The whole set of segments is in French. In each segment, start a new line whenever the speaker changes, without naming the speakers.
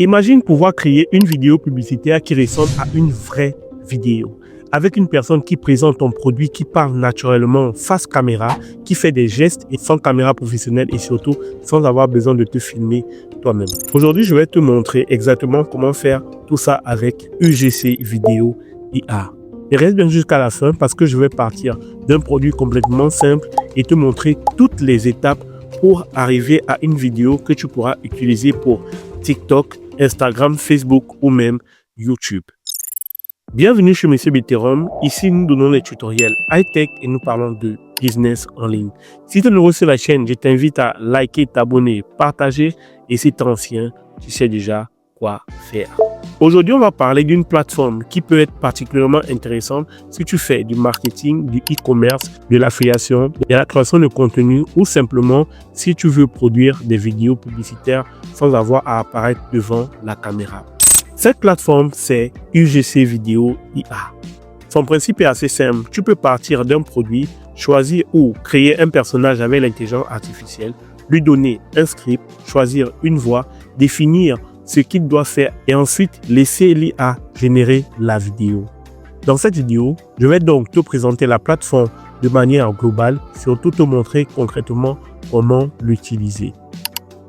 Imagine pouvoir créer une vidéo publicitaire qui ressemble à une vraie vidéo, avec une personne qui présente ton produit, qui parle naturellement face caméra, qui fait des gestes et sans caméra professionnelle et surtout sans avoir besoin de te filmer toi-même. Aujourd'hui, je vais te montrer exactement comment faire tout ça avec UGC Vidéo IA. Et reste bien jusqu'à la fin parce que je vais partir d'un produit complètement simple et te montrer toutes les étapes pour arriver à une vidéo que tu pourras utiliser pour TikTok, Instagram, Facebook ou même YouTube. Bienvenue chez Monsieur Biterum. Ici, nous donnons les tutoriels high-tech et nous parlons de business en ligne. Si tu es nouveau sur la chaîne, je t'invite à liker, t'abonner, partager et si tu es ancien, tu sais déjà quoi faire. Aujourd'hui, on va parler d'une plateforme qui peut être particulièrement intéressante si tu fais du marketing, du e-commerce, de l'affiliation, de la création de contenu ou simplement si tu veux produire des vidéos publicitaires sans avoir à apparaître devant la caméra. Cette plateforme, c'est UGC Vidéo IA. Son principe est assez simple. Tu peux partir d'un produit, choisir ou créer un personnage avec l'intelligence artificielle, lui donner un script, choisir une voix, définir ce qu'il doit faire et ensuite laisser l'IA générer la vidéo. Dans cette vidéo, je vais donc te présenter la plateforme de manière globale, surtout te montrer concrètement comment l'utiliser.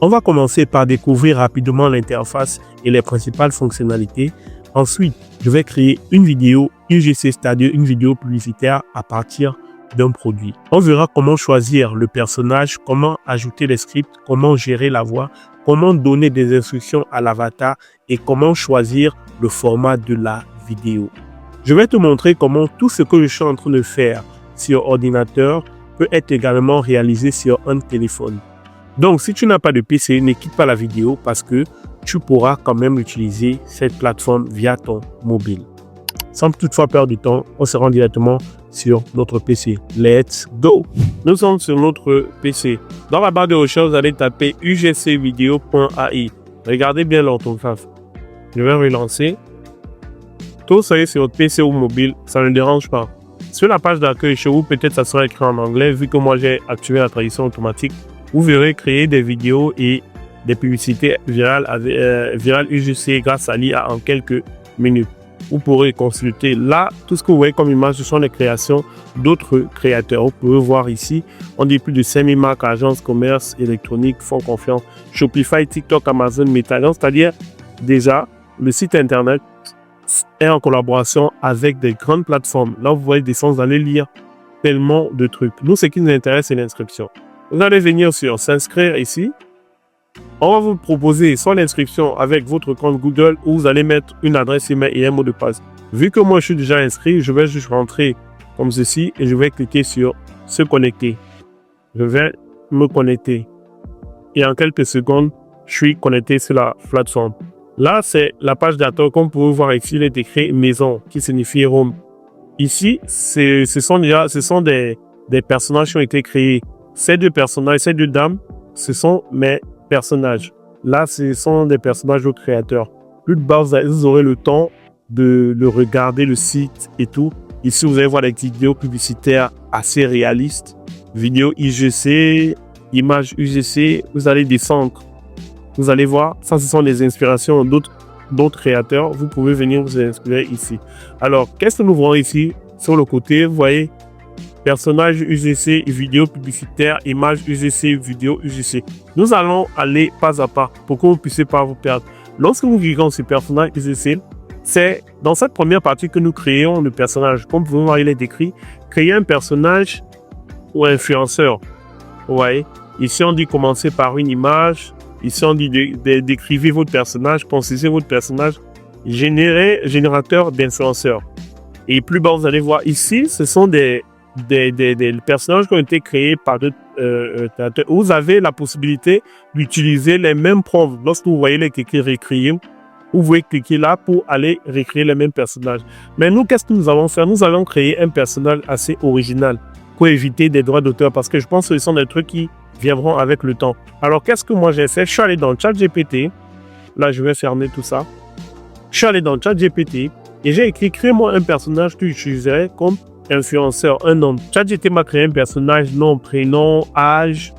On va commencer par découvrir rapidement l'interface et les principales fonctionnalités. Ensuite, je vais créer une vidéo UGC, c'est-à-dire une vidéo publicitaire à partir d'un produit. On verra comment choisir le personnage, comment ajouter les scripts, comment gérer la voix, comment donner des instructions à l'avatar et comment choisir le format de la vidéo. Je vais te montrer comment tout ce que je suis en train de faire sur ordinateur peut être également réalisé sur un téléphone. Donc, si tu n'as pas de PC, ne quitte pas la vidéo parce que tu pourras quand même utiliser cette plateforme via ton mobile. Sans toutefois perdre du temps, on se rend directement sur notre PC. Let's go! Nous sommes sur notre PC. Dans la barre de recherche, vous allez taper ugcvideo.ai. Regardez bien l'orthographe. Je vais relancer. Tout ça est sur votre PC ou mobile, ça ne dérange pas. Sur la page d'accueil chez vous, peut-être ça sera écrit en anglais, vu que moi j'ai activé la traduction automatique. Vous verrez créer des vidéos et des publicités virales UGC grâce à l'IA en quelques minutes. Vous pourrez consulter là, tout ce que vous voyez comme image, ce sont les créations d'autres créateurs. Vous pouvez voir ici, on dit plus de 5000 marques, agences, commerce électronique, font confiance, Shopify, TikTok, Amazon, Meta. C'est-à-dire déjà, le site internet est en collaboration avec des grandes plateformes. Là, vous voyez des sens, vous allez lire tellement de trucs. Nous, ce qui nous intéresse, c'est l'inscription. Vous allez venir sur s'inscrire ici. On va vous proposer soit l'inscription avec votre compte Google ou vous allez mettre une adresse email et un mot de passe. Vu que moi je suis déjà inscrit, je vais juste rentrer comme ceci et je vais cliquer sur se connecter. Je vais me connecter. Et en quelques secondes, je suis connecté sur la plateforme. Là, c'est la page d'accueil. Comme vous pouvez voir ici, il est écrit maison qui signifie home. Ici, ce sont des personnages qui ont été créés. Ces deux personnages, ces deux dames, ce sont mes personnages. Là, ce sont des personnages aux créateurs. Plus de bas, vous aurez le temps de regarder le site et tout. Ici, vous allez voir des vidéos publicitaires assez réalistes. Vidéos UGC, images UGC. Vous allez descendre. Vous allez voir, ça, ce sont des inspirations d'autres créateurs. Vous pouvez venir vous inspirer ici. Alors, qu'est-ce que nous voyons ici? Sur le côté, vous voyez personnage UGC, vidéo publicitaire, image UGC, vidéo UGC. Nous allons aller pas à pas pour que vous ne puissiez pas vous perdre. Lorsque vous cliquez sur personnage UGC, c'est dans cette première partie que nous créons le personnage. Comme vous pouvez voir, il est décrit. Créer un personnage ou influenceur. Vous voyez, ici on dit commencer par une image. Ici on dit décrivez votre personnage, concisez votre personnage. Générateur d'influenceurs. Et plus bas, vous allez voir ici, ce sont des personnages qui ont été créés par d'autres créateurs. Vous avez la possibilité d'utiliser les mêmes prompts. Lorsque vous voyez les cliquer réécrire, vous pouvez cliquer là pour aller réécrire les mêmes personnages. Mais nous, qu'est-ce que nous allons faire? Nous allons créer un personnage assez original pour éviter des droits d'auteur parce que je pense que ce sont des trucs qui viendront avec le temps. Alors, qu'est-ce que moi j'ai fait? Je suis allé dans ChatGPT. Là, je vais fermer tout ça. Je suis allé dans ChatGPT et j'ai écrit crée-moi un personnage que j'utiliserai comme influenceur, un nom. ChatGPT m'a créé un personnage, nom, prénom, âge,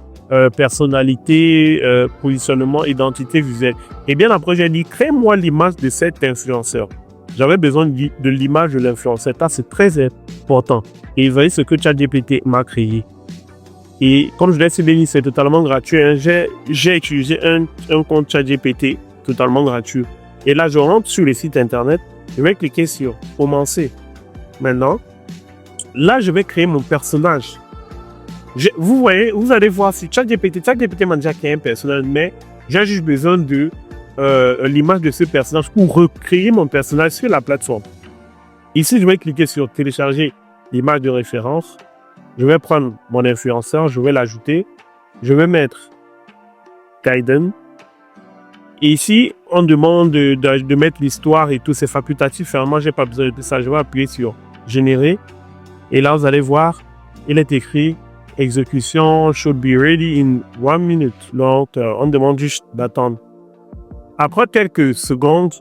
personnalité, positionnement, identité visuelle. Et bien après, j'ai dit, crée-moi l'image de cet influenceur. J'avais besoin de l'image de l'influenceur. Ça, c'est très important. Et vous voyez ce que ChatGPT m'a créé. Et comme je l'ai dit, c'est totalement gratuit. Hein. J'ai utilisé un compte ChatGPT totalement gratuit. Et là, je rentre sur le site internet. Je vais cliquer sur commencer. Maintenant, là, je vais créer mon personnage. Vous voyez, vous allez voir si ChatGPT m'a déjà créé un personnage, mais j'ai juste besoin de l'image de ce personnage pour recréer mon personnage sur la plateforme. Ici, je vais cliquer sur télécharger l'image de référence. Je vais prendre mon influenceur, je vais l'ajouter. Je vais mettre Kaiden. Et ici, on demande de mettre l'histoire et tout, c'est facultatif. Moi, j'ai pas besoin de ça. Je vais appuyer sur générer. Et là, vous allez voir, il est écrit exécution should be ready in 1 minute. Donc, on demande juste d'attendre. Après quelques secondes,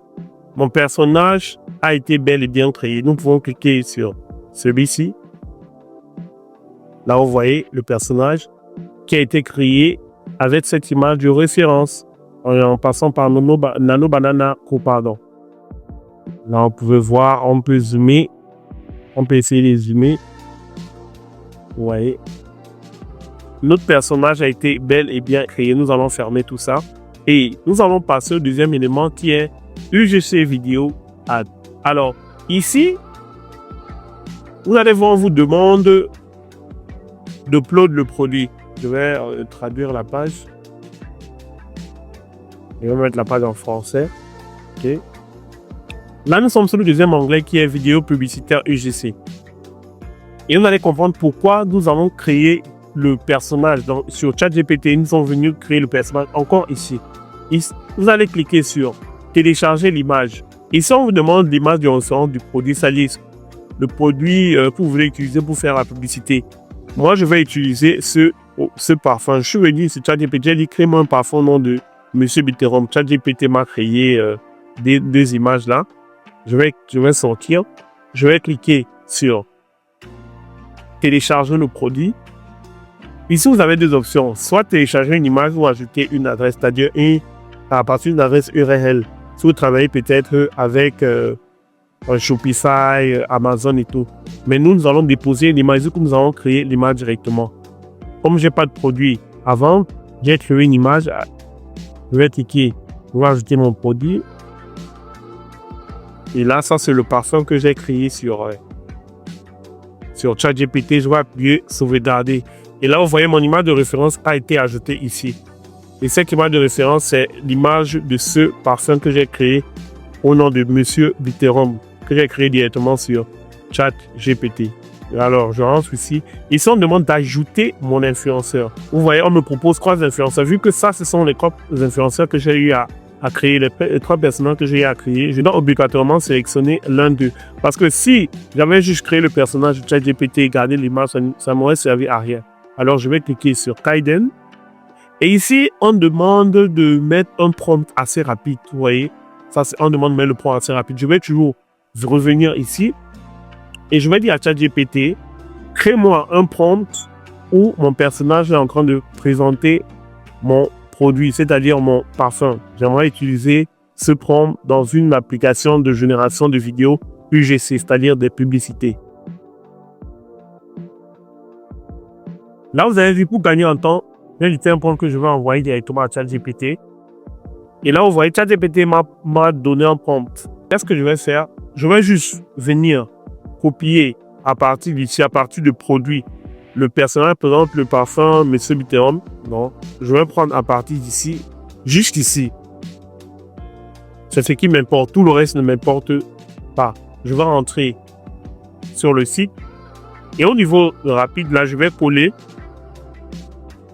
mon personnage a été bel et bien créé. Nous pouvons cliquer sur celui-ci. Là, vous voyez le personnage qui a été créé avec cette image de référence en passant par Nano Banana Pro, pardon. Là, on peut voir, on peut zoomer. On peut essayer de zoomer. Vous voyez. Notre personnage a été bel et bien créé. Nous allons fermer tout ça. Et nous allons passer au deuxième élément qui est UGC Vidéo Ad. Alors, ici, vous allez voir, on vous demande d'upload le produit. Je vais traduire la page. Je vais mettre la page en français. OK. Là, nous sommes sur le deuxième onglet qui est vidéo publicitaire UGC. Et vous allez comprendre pourquoi nous allons créer le personnage. Donc, sur ChatGPT, nous sommes venus créer le personnage encore ici. Vous allez cliquer sur télécharger l'image. Ici, on vous demande l'image du restaurant du produit. Ça dit le produit que vous voulez utiliser pour faire la publicité. Moi, je vais utiliser ce parfum. Je suis venu sur ChatGPT, j'ai dit crée-moi un parfum au nom de Monsieur Bitterom. ChatGPT m'a créé deux images là. Je vais sortir. Je vais cliquer sur télécharger le produit. Ici, vous avez deux options. Soit télécharger une image ou ajouter une adresse, c'est-à-dire à partir d'une adresse URL. Si vous travaillez peut-être avec Shopify, Amazon et tout. Mais nous allons déposer l'image, du coup, nous allons créer l'image directement. Comme j'ai pas de produit à vendre, j'ai créé une image. Je vais cliquer pour ajouter mon produit. Et là, ça, c'est le parfum que j'ai créé sur ChatGPT. Je vais appuyer sauvegarder. Et là, vous voyez, mon image de référence a été ajoutée ici. Et cette image de référence, c'est l'image de ce parfum que j'ai créé au nom de Monsieur Bitterom, que j'ai créé directement sur ChatGPT. Alors, je rentre ici. Ici, on me demande d'ajouter mon influenceur. Vous voyez, on me propose 3 influenceurs. Vu que ça, ce sont les 3 influenceurs que j'ai eu à créer, les 3 personnages que j'ai eu à créer, je dois obligatoirement sélectionner l'un d'eux. Parce que si j'avais juste créé le personnage de ChatGPT et gardé l'image, ça m'aurait servi à rien. Alors, je vais cliquer sur Kaiden. Et ici, on demande de mettre un prompt assez rapide. Vous voyez, ça, on demande de mettre le prompt assez rapide. Je vais toujours revenir ici. Et je vais dire à ChatGPT, crée-moi un prompt où mon personnage est en train de présenter mon produit, c'est-à-dire mon parfum. J'aimerais utiliser ce prompt dans une application de génération de vidéos UGC, c'est-à-dire des publicités. Là, vous avez vu, pour gagner en temps, j'ai dit un prompt que je vais envoyer directement à ChatGPT. Et là, vous voyez, ChatGPT m'a donné un prompt. Qu'est-ce que je vais faire? Je vais juste venir copier à partir d'ici, à partir de produit. Le personnage présente le parfum Monsieur Bitterom. Non, je vais prendre à partir d'ici, juste ici. C'est ce qui m'importe. Tout le reste ne m'importe pas. Je vais rentrer sur le site. Et au niveau rapide, là, je vais coller.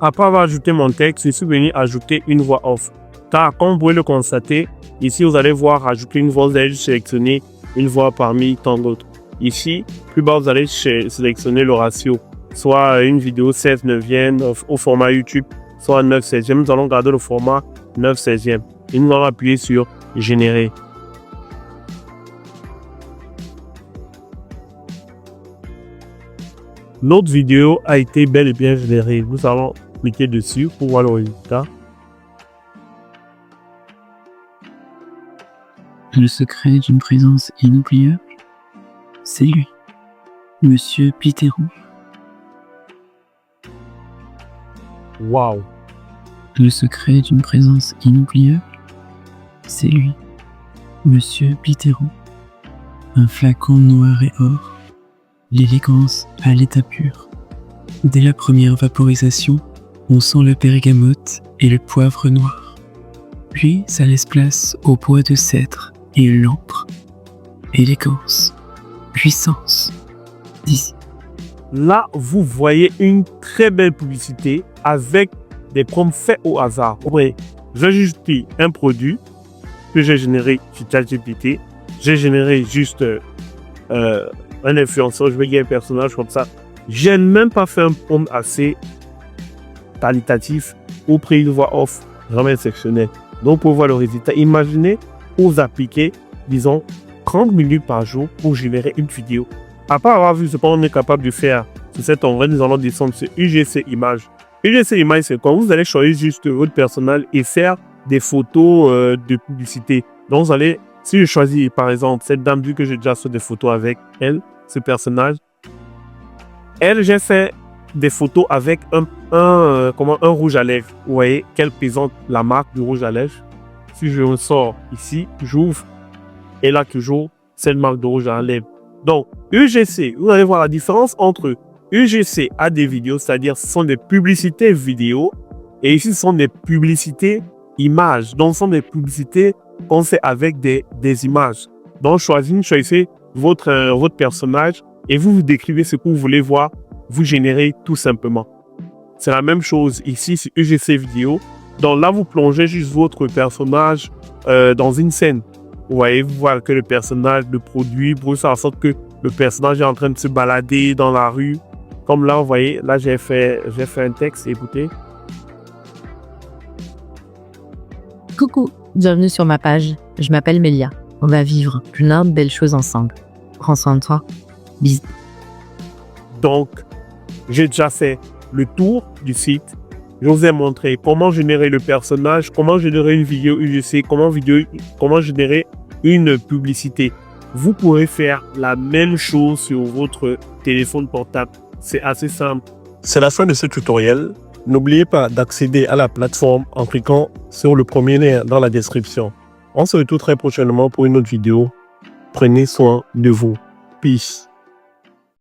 Après avoir ajouté mon texte, je suis venu ajouter une voix off. Car, comme vous pouvez le constater, ici, vous allez voir ajouter une voix. Vous allez sélectionner une voix parmi tant d'autres. Ici, plus bas, vous allez sélectionner le ratio. Soit une vidéo 16/9 au format YouTube, soit 9/16. Nous allons garder le format 9/16. Et nous allons appuyer sur générer. Notre vidéo a été bel et bien générée. Nous allons cliquer dessus pour voir le résultat.
Le secret d'une présence inoubliable, c'est lui, Monsieur Pitero.
Waouh!
Le secret d'une présence inoubliable, c'est lui, Monsieur Pitero. Un flacon noir et or, l'élégance à l'état pur. Dès la première vaporisation, on sent le bergamote et le poivre noir. Puis ça laisse place au bois de cèdre et l'ambre. Élégance, puissance, d'ici.
Là, vous voyez une très belle publicité avec des prompts faits au hasard. Oui, j'ai juste pris un produit que j'ai généré sur ChatGPT. J'ai généré juste un influenceur, je vais dire un personnage comme ça. J'ai même pas fait un prompt assez qualitatif ou pris une voix off vraiment exceptionnelle. Donc, pour voir le résultat, imaginez vous appliquer, disons, 30 minutes par jour pour générer une vidéo. Après avoir vu ce qu'on est capable de faire sur cet onglet, nous allons descendre sur UGC Images. UGC Images, c'est quand vous allez choisir juste votre personnage et faire des photos de publicité. Donc, vous allez, si je choisis par exemple cette dame, vu que j'ai déjà fait des photos avec elle, ce personnage, elle, j'ai fait des photos avec un rouge à lèvres. Vous voyez qu'elle présente la marque du rouge à lèvres. Si je sors ici, j'ouvre, elle a toujours cette marque de rouge à lèvres. Donc, UGC, vous allez voir la différence entre UGC a des vidéos, c'est-à-dire ce sont des publicités vidéo, et ici ce sont des publicités images. Donc, ce sont des publicités qu'on fait avec des images. Donc, choisissez votre personnage et vous décrivez ce que vous voulez voir, vous générez tout simplement. C'est la même chose ici sur UGC vidéo. Donc là, vous plongez juste votre personnage dans une scène. Vous voyez, vous voyez que le personnage, le produit, pour faire en sorte que le personnage est en train de se balader dans la rue. Comme là, vous voyez, là, j'ai fait un texte, écoutez.
Coucou, bienvenue sur ma page. Je m'appelle Mélia. On va vivre plein de belles choses ensemble. Prends soin de toi. Bisous.
Donc, j'ai déjà fait le tour du site. Je vous ai montré comment générer le personnage, comment générer une vidéo UGC, comment générer une publicité. Vous pourrez faire la même chose sur votre téléphone portable. C'est assez simple. C'est la fin de ce tutoriel. N'oubliez pas d'accéder à la plateforme en cliquant sur le premier lien dans la description. On se retrouve très prochainement pour une autre vidéo. Prenez soin de vous. Peace.